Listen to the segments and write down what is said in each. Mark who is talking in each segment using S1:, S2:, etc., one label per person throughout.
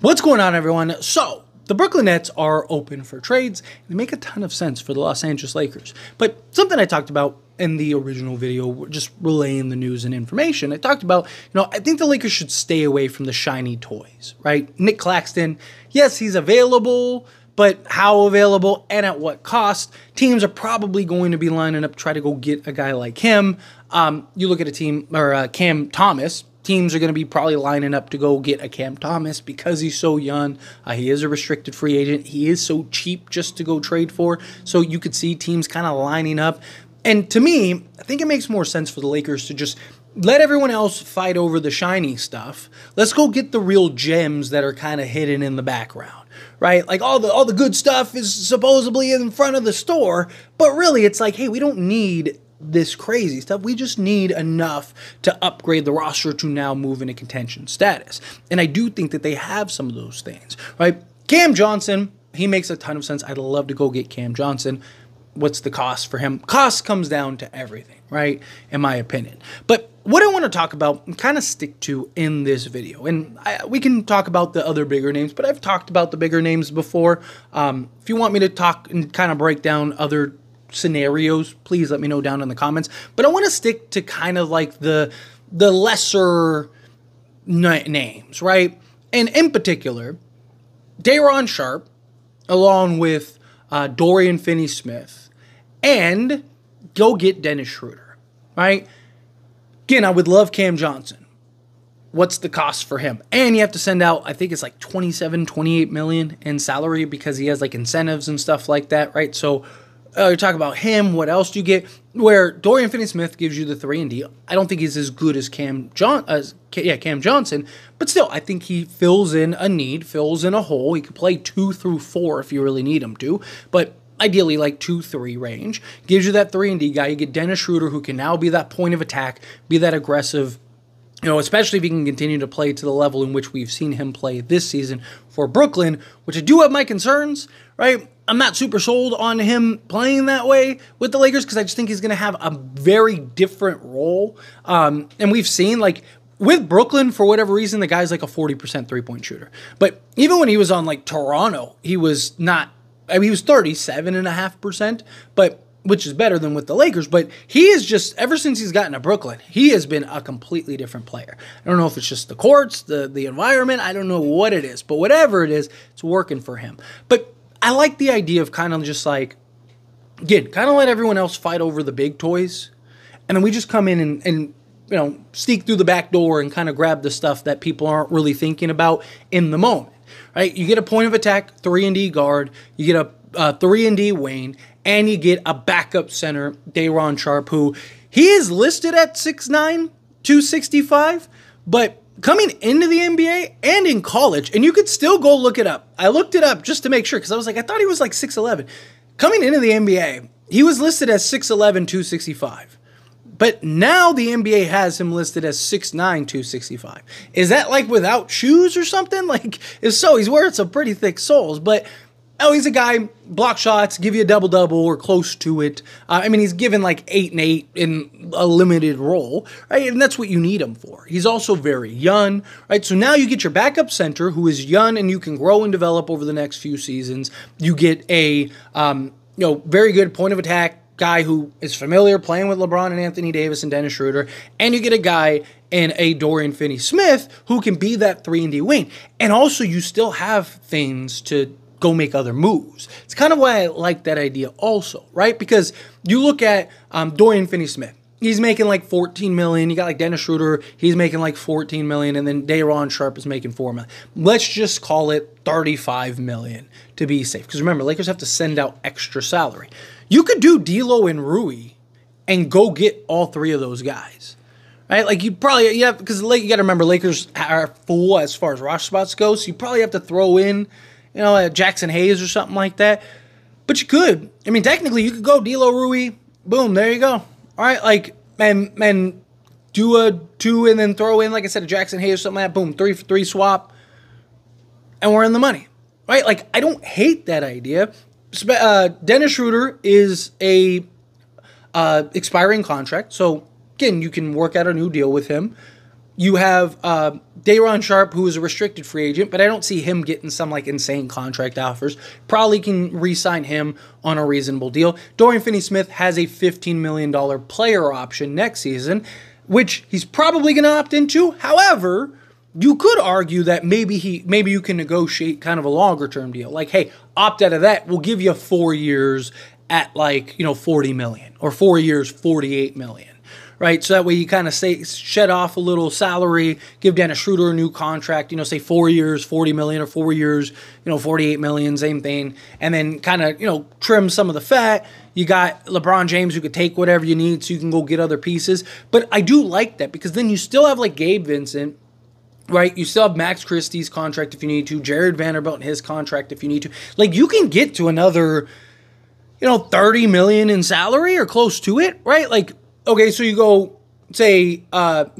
S1: What's going on, everyone? So, the Brooklyn Nets are open for trades. They make a ton of sense for the Los Angeles Lakers. But something I talked about in the original video, just relaying the news and information, I talked about, I think the Lakers should stay away from the shiny toys, right? Nick Claxton, yes, he's available, but how available and at what cost? Teams are probably going to be lining up to try to go get a guy like him. You look at a team, or Cam Thomas. Teams are going to be probably lining up to go get a Cam Thomas because he's so young. He is a restricted free agent. He is so cheap just to go trade for. So you could see teams kind of lining up. And to me, I think it makes more sense for the Lakers to just let everyone else fight over the shiny stuff. Let's go get the real gems that are kind of hidden in the background, right? Like all the good stuff is supposedly in front of the store, but really it's like, hey, we don't need this crazy stuff. We just need enough to upgrade the roster to now move into contention status. And I do think that they have some of those things, right? Cam Johnson, he makes a ton of sense. I'd love to go get Cam Johnson. What's the cost for him? Cost comes down to everything, right? In my opinion. But what I want to talk about and kind of stick to in this video, and we can talk about the other bigger names, but I've talked about the bigger names before. If you want me to talk and kind of break down other scenarios, please let me know down in the comments. But I want to stick to kind of like the lesser names, right? And in particular, Day'Ron Sharpe, along with Dorian Finney-Smith, and go get Dennis Schroeder, right? Again, I would love Cam Johnson. What's the cost for him? And you have to send out, I think it's like 27, 28 million in salary because he has like incentives and stuff like that, right? So you're talking about him. What else do you get? Where Dorian Finney-Smith gives you the 3-and-D. I don't think he's as good as Cam Johnson, but still, I think he fills in a need, fills in a hole. He could play 2 through 4 if you really need him to, but ideally like 2-3 range. Gives you that 3-and-D guy. You get Dennis Schroeder, who can now be that point of attack, be that aggressive, especially if he can continue to play to the level in which we've seen him play this season for Brooklyn, which I do have my concerns, right? I'm not super sold on him playing that way with the Lakers because I just think he's going to have a very different role. And we've seen, like, with Brooklyn, for whatever reason, the guy's like a 40% three-point shooter. But even when he was on, like, Toronto, he was not, he was 37.5%, but which is better than with the Lakers, but he is just, ever since he's gotten to Brooklyn, he has been a completely different player. I don't know if it's just the courts, the environment, I don't know what it is, but whatever it is, it's working for him. But I like the idea of kind of just like, again, kind of let everyone else fight over the big toys, and then we just come in and sneak through the back door and kind of grab the stuff that people aren't really thinking about in the moment, right? You get a point of attack 3-and-D guard, you get a 3-and-D wing, and you get a backup center, Day'Ron Sharpe, who he is listed at 6'9", 265, but coming into the NBA and in college, and you could still go look it up. I looked it up just to make sure because I was like, I thought he was like 6'11". Coming into the NBA, he was listed as 6'11", 265. But now the NBA has him listed as 6'9", 265. Is that like without shoes or something? Like, if so, he's wearing some pretty thick soles, but he's a guy, block shots, give you a double-double or close to it. He's given like 8 and 8 in a limited role, right? And that's what you need him for. He's also very young, right? So now you get your backup center who is young and you can grow and develop over the next few seasons. You get a, very good point of attack guy who is familiar playing with LeBron and Anthony Davis and Dennis Schroeder. And you get a guy in a Dorian Finney-Smith who can be that 3-and-D wing. And also you still have things to go make other moves. It's kind of why I like that idea also, right? Because you look at Dorian Finney-Smith. He's making like 14 million. You got like Dennis Schroeder. He's making like 14 million. And then Day'Ron Sharpe is making 4 million. Let's just call it 35 million to be safe. Because remember, Lakers have to send out extra salary. You could do D'Lo and Rui and go get all 3 of those guys. Right? Like because you got to remember, Lakers are full as far as roster spots go. So you probably have to throw in Jackson Hayes or something like that. But you could. Technically, you could go D'Lo, Rui. Boom, there you go. All right, like, and do a 2 and then throw in, like I said, a Jackson Hayes or something like that. Boom, 3 for 3 swap. And we're in the money. Right? Like, I don't hate that idea. Dennis Schroeder is a expiring contract. So, again, you can work out a new deal with him. You have Day'Ron Sharpe, who is a restricted free agent, but I don't see him getting some like insane contract offers. Probably can re-sign him on a reasonable deal. Dorian Finney-Smith has a $15 million player option next season, which he's probably going to opt into. However, you could argue that maybe you can negotiate kind of a longer term deal. Like, hey, opt out of that. We'll give you 4 years at like, $40 million, or 4 years, $48 million. Right, so that way you kind of shed off a little salary, give Dennis Schroeder a new contract, say 4 years, $40 million, or 4 years, $48 million, same thing, and then kind of, trim some of the fat. You got LeBron James who could take whatever you need so you can go get other pieces. But I do like that because then you still have like Gabe Vincent, right? You still have Max Christie's contract if you need to, Jared Vanderbilt and his contract if you need to. Like, you can get to another, $30 million in salary or close to it, right? Like, okay, so you go, say,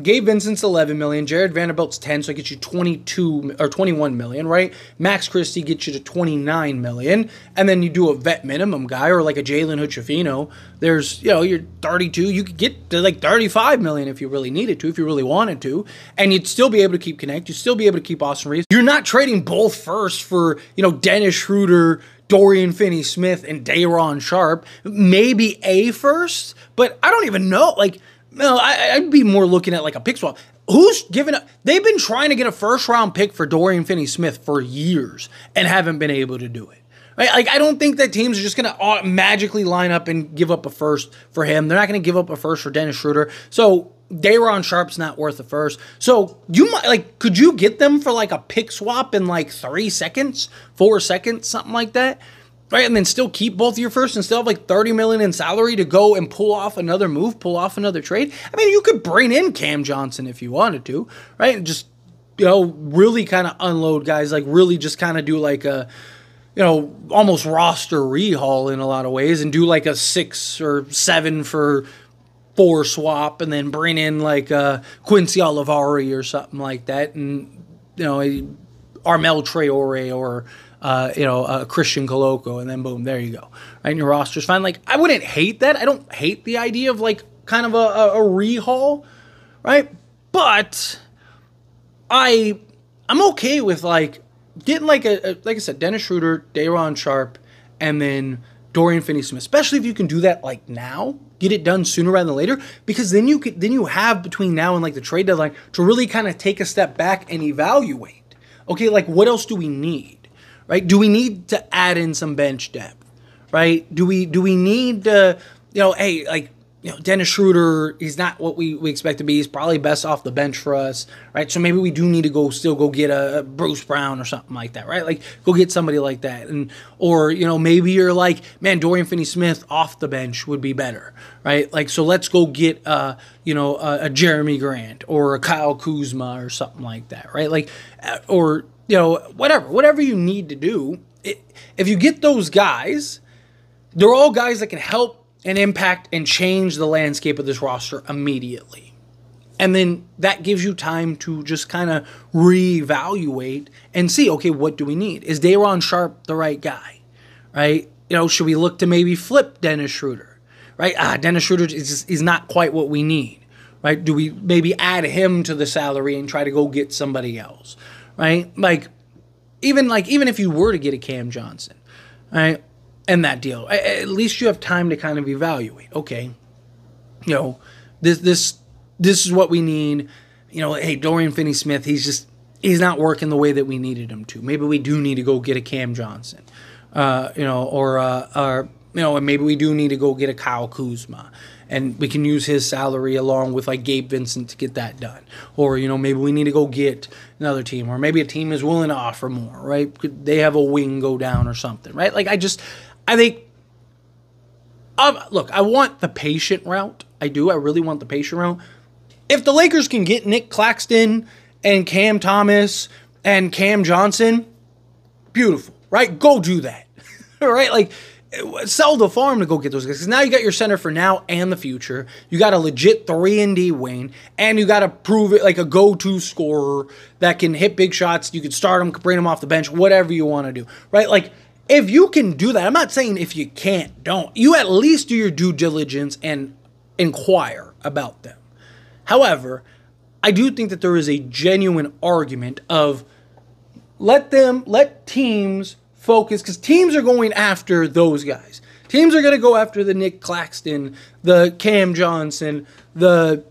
S1: Gabe Vincent's $11 million, Jared Vanderbilt's $10 million, so it gets you $21 million, right? Max Christie gets you to $29 million, and then you do a vet minimum guy or like a Jalen Hood-Schifino. There's, you're 32, you could get to like $35 million if you really needed to, if you really wanted to, and you'd still be able to keep Connect, you'd still be able to keep Austin Reeves. You're not trading both first for, Dennis Schroeder, Dorian Finney-Smith, and Day'Ron Sharpe, maybe a first, but I don't even know. Like, no, I'd be more looking at like a pick swap. Who's giving up? They've been trying to get a first-round pick for Dorian Finney-Smith for years and haven't been able to do it. Right? Like, I don't think that teams are just going to magically line up and give up a first for him. They're not going to give up a first for Dennis Schroeder. So Day'Ron Sharpe's not worth a first. So you might could you get them for like a pick swap in like 3 seconds, 4 seconds, something like that? Right, and then still keep both of your first and still have like $30 million in salary to go and pull off another move, pull off another trade. I mean, you could bring in Cam Johnson if you wanted to, right? And just, really kind of unload guys, like really just kind of do like a, almost roster rehaul in a lot of ways and do like a 6 or 7 for 4 swap and then bring in like Quincy Olivari or something like that. And, Armel Traore or, Christian Coloco, and then boom, there you go. Right, and your roster's fine. Like, I wouldn't hate that. I don't hate the idea of like kind of a rehaul, right? But I'm okay with like getting like like I said, Dennis Schroeder, Day'Ron Sharpe, and then Dorian Finney-Smith. Especially if you can do that like now, get it done sooner rather than later, because then you have between now and like the trade deadline to really kind of take a step back and evaluate. Okay, like what else do we need? Right? Do we need to add in some bench depth? Right? Do we need to, hey, like, Dennis Schroeder, he's not what we expect to be. He's probably best off the bench for us, right? So maybe we do need to still go get a Bruce Brown or something like that, right? Like, go get somebody like that. Or maybe you're like, man, Dorian Finney-Smith off the bench would be better, right? Like, so let's go get, a Jeremy Grant or a Kyle Kuzma or something like that, right? Like, or whatever you need to do. If you get those guys, they're all guys that can help and impact and change the landscape of this roster immediately. And then that gives you time to just kind of reevaluate and see, okay, what do we need? Is Day'Ron Sharpe the right guy? Right? Should we look to maybe flip Dennis Schroeder? Right? Dennis Schroeder is not quite what we need. Right? Do we maybe add him to the salary and try to go get somebody else? Right? Like even if you were to get a Cam Johnson, right, and that deal, at least you have time to kind of evaluate. Okay, this is what we need. Hey, Dorian Finney-Smith, he's not working the way that we needed him to. Maybe we do need to go get a Cam Johnson, or maybe we do need to go get a Kyle Kuzma. And we can use his salary along with like Gabe Vincent to get that done. Or, maybe we need to go get another team. Or maybe a team is willing to offer more, right? Could they have a wing go down or something, right? Like, I think, look, I want the patient route. I do. I really want the patient route. If the Lakers can get Nick Claxton and Cam Thomas and Cam Johnson, beautiful, right? Go do that, right? Like, sell the farm to go get those guys. Because now you got your center for now and the future. You got a legit 3-and-D wing. And you got to prove it like a go-to scorer that can hit big shots. You can start him, bring him off the bench, whatever you want to do. Right? Like, if you can do that, I'm not saying if you can't, don't. You at least do your due diligence and inquire about them. However, I do think that there is a genuine argument of let teams focus, because teams are going after those guys. Teams are going to go after the Nick Claxton, the Cam Johnson, the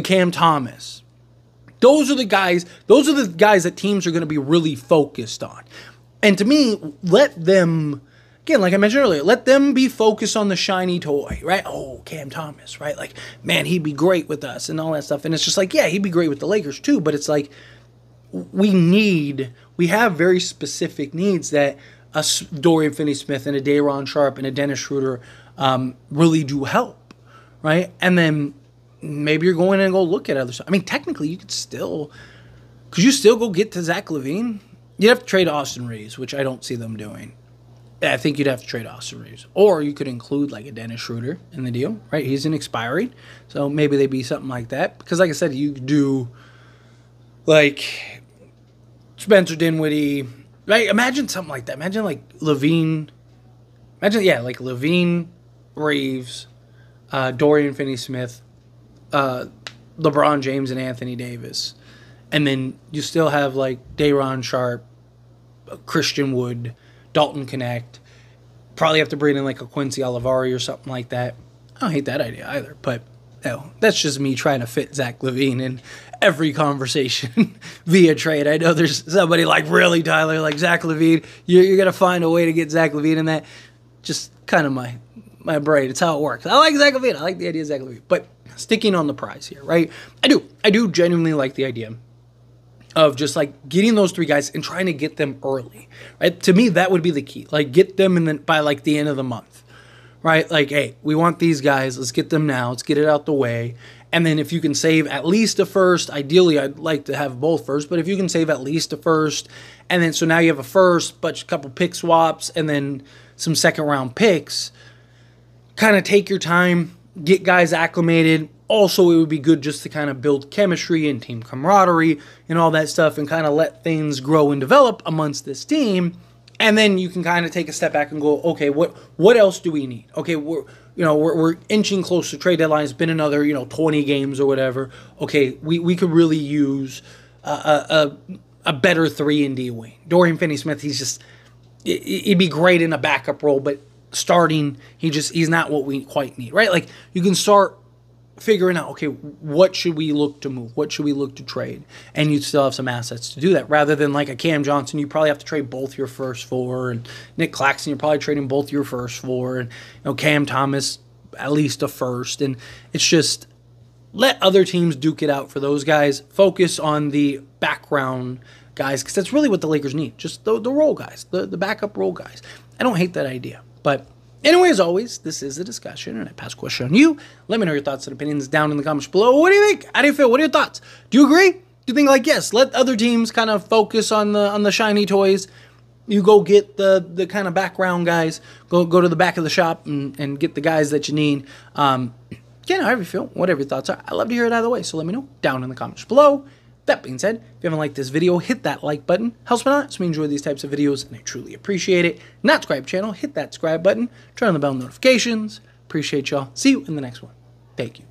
S1: Cam Thomas. Those are the guys that teams are going to be really focused on. And to me, let them, again, like I mentioned earlier, let them be focused on the shiny toy, right? Oh, Cam Thomas, right? Like, man, he'd be great with us and all that stuff. And it's just like, yeah, he'd be great with the Lakers too. But it's like, we have very specific needs that a Dorian Finney-Smith and a Day'Ron Sharpe and a Dennis Schroeder really do help, right? And then maybe you're going and go look at other stuff. I mean, technically, could you still go get to Zach LaVine? You'd have to trade Austin Reeves, which I don't see them doing. I think you'd have to trade Austin Reeves. Or you could include like a Dennis Schroeder in the deal, right? He's an expiring. So maybe they'd be something like that. Because like I said, you could do like Spencer Dinwiddie, right? Imagine something like that. Imagine like LaVine. Like LaVine, Reeves, Dorian Finney-Smith, LeBron James, and Anthony Davis. And then you still have like Day'Ron Sharpe, Christian Wood, Dalton Connect. Probably have to bring in like a Quincy Olivari or something like that. I don't hate that idea either, but that's just me trying to fit Zach LaVine in every conversation via trade. I know there's somebody like, really, Tyler, like Zach LaVine, you're going to find a way to get Zach LaVine in that. Just kind of my brain. It's how it works. I like Zach LaVine. I like the idea of Zach LaVine. But sticking on the prize here, right? I do genuinely like the idea of just like getting those three guys and trying to get them early, right? To me, that would be the key. Like get them by like the end of the month, right? Like, hey, we want these guys. Let's get them now. Let's get it out the way. And then if you can save at least a first, ideally I'd like to have both first, but if you can save at least a first, and then so now you have a first, but a couple pick swaps, and then some second round picks, kind of take your time, get guys acclimated. Also, it would be good just to kind of build chemistry and team camaraderie and all that stuff and kind of let things grow and develop amongst this team. And then you can kind of take a step back and go, okay, what else do we need? Okay, we're inching close to trade deadline. It's been another 20 games or whatever. Okay, we could really use a better 3-and-D wing. Dorian Finney-Smith, he'd be great in a backup role, but starting, he's not what we quite need, right? Like you can start figuring out, okay, what should we look to move? What should we look to trade? And you still have some assets to do that. Rather than like a Cam Johnson, you probably have to trade both your first four. And Nick Claxton, you're probably trading both your first four. And Cam Thomas, at least a first. And it's just let other teams duke it out for those guys. Focus on the background guys, because that's really what the Lakers need. Just the role guys, the backup role guys. I don't hate that idea. But anyway, as always, this is a discussion, and I pass a question on you. Let me know your thoughts and opinions down in the comments below. What do you think? How do you feel? What are your thoughts? Do you agree? Do you think, like, yes, let other teams kind of focus on the shiny toys? You go get the kind of background guys. Go to the back of the shop and get the guys that you need. However you feel, whatever your thoughts are. I'd love to hear it either way, so let me know down in the comments below. That being said, if you haven't liked this video, hit that like button. Helps me out, so we enjoy these types of videos, and I truly appreciate it. Not subscribe channel, hit that subscribe button. Turn on the bell notifications. Appreciate y'all. See you in the next one. Thank you.